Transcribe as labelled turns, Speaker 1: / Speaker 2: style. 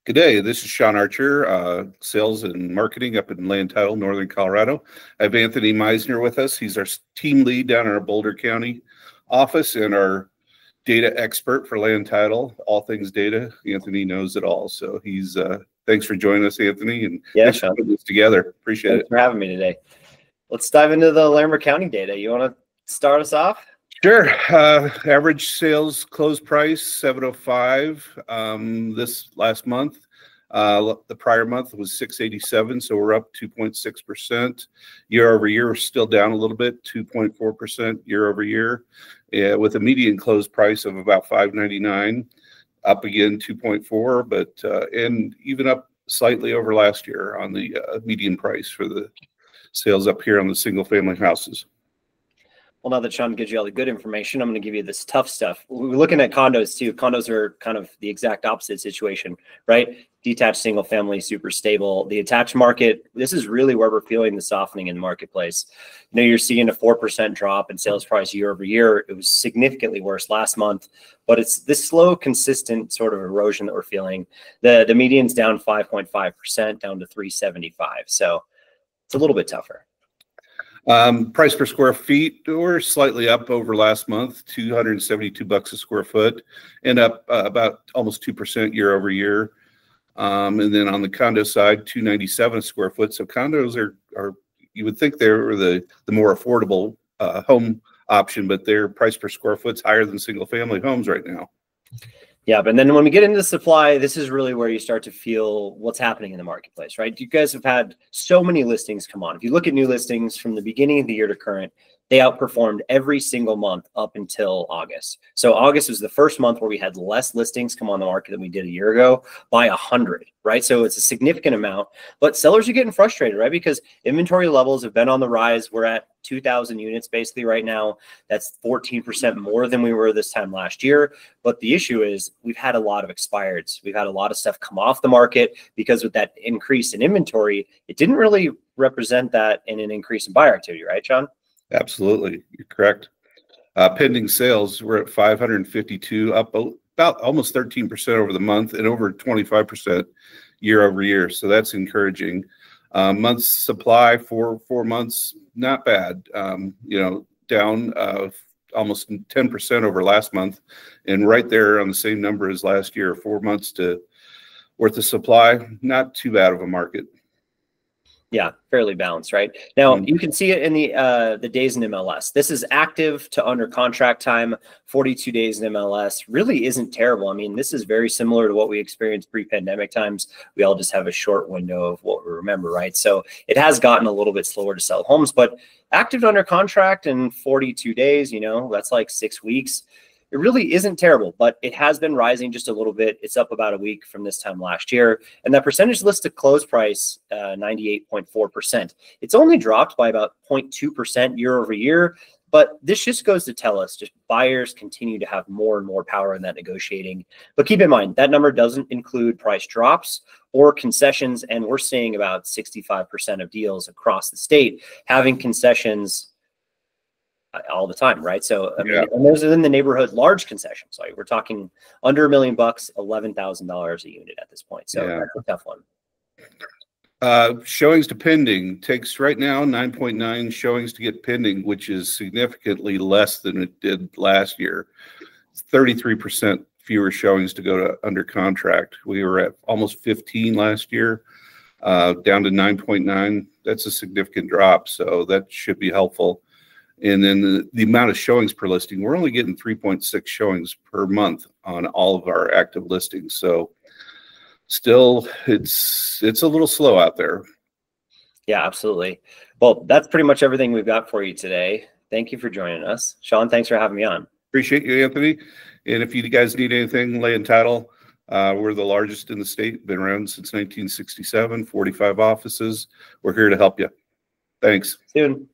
Speaker 1: Good day. This is Shawn Archer, sales and marketing up in Land Title, Northern Colorado. I have Anthony Meisner with us. He's our team lead down in our Boulder County office and our data expert for Land Title, all things data. Anthony knows it all. So he's, thanks for joining us, Anthony, and thanks for putting this together. Appreciate it.
Speaker 2: Thanks for having me today. Let's dive into the Larimer County data. You want to start us off?
Speaker 1: Sure. Average sales close price, 705 this last month. The prior month was 687, so we're up 2.6%. Year over year, we're still down a little bit, 2.4% year over year, with a median close price of about 599, up again 2.4, but and even up slightly over last year on the median price for the sales up here on the single family houses.
Speaker 2: Well, now that Shawn gives you all the good information, I'm going to give you this tough stuff. We're looking at condos too. Condos are kind of the exact opposite situation, right? Detached single family, super stable. The attached market, this is really where we're feeling the softening in the marketplace. You know, you're seeing a 4% drop in sales price year over year. It was significantly worse last month, but it's this slow, consistent sort of erosion that we're feeling. The median's down 5.5%, down to 375. So it's a little bit tougher.
Speaker 1: Price per square feet, we're slightly up over last month, $272 a square foot, and up about almost 2% year over year. And then on the condo side, $297 a square foot. So condos are you would think they're the more affordable home option, but their price per square foot's higher than single family homes right now.
Speaker 2: Yeah, but then when we get into the supply, this is really where you start to feel what's happening in the marketplace, right? You guys have had so many listings come on. If you look at new listings from the beginning of the year to current, they outperformed every single month up until August. So August was the first month where we had less listings come on the market than we did a year ago by 100, right? So it's a significant amount, but sellers are getting frustrated, right? Because inventory levels have been on the rise. We're at 2,000 units basically right now. That's 14% more than we were this time last year. But the issue is we've had a lot of expireds. We've had a lot of stuff come off the market because with that increase in inventory, it didn't really represent that in an increase in buyer activity, right, Shawn?
Speaker 1: Absolutely. You're correct. Pending sales, we're at 552, up about almost 13% over the month and over 25% year over year. So that's encouraging. Months supply for 4 months, not bad. You know, down almost 10% over last month, and right there on the same number as last year. 4 months worth of supply, not too bad of a market.
Speaker 2: Yeah, fairly balanced, right? Now, you can see it in the days in MLS. This is active to under contract time, 42 days in MLS. Really isn't terrible. I mean, this is very similar to what we experienced pre-pandemic times. We all just have a short window of what we remember, right? So it has gotten a little bit slower to sell homes, but active to under contract in 42 days, you know, that's like 6 weeks. It really isn't terrible, but it has been rising just a little bit. It's up about a week from this time last year. And that percentage list to close price, 98.4%. It's only dropped by about 0.2% year over year. But this just goes to tell us just buyers continue to have more and more power in that negotiating. But keep in mind, that number doesn't include price drops or concessions. And we're seeing about 65% of deals across the state having concessions all the time, right? So I mean, and those are in the neighborhood large concessions. Like we're talking under $1 million, $11,000 a unit at this point. So that's a tough one.
Speaker 1: Showings to pending takes right now 9.9 showings to get pending, which is significantly less than it did last year. It's 33% fewer showings to go to under contract. We were at almost 15 last year, down to 9.9. That's a significant drop. So that should be helpful. And then the amount of showings per listing, we're only getting 3.6 showings per month on all of our active listings. So still, it's a little slow out there.
Speaker 2: Yeah, absolutely. Well, that's pretty much everything we've got for you today. Thank you for joining us. Shawn, thanks for having me on.
Speaker 1: Appreciate you, Anthony. And if you guys need anything, Land Title, we're the largest in the state, been around since 1967, 45 offices. We're here to help you. Thanks.
Speaker 2: Soon.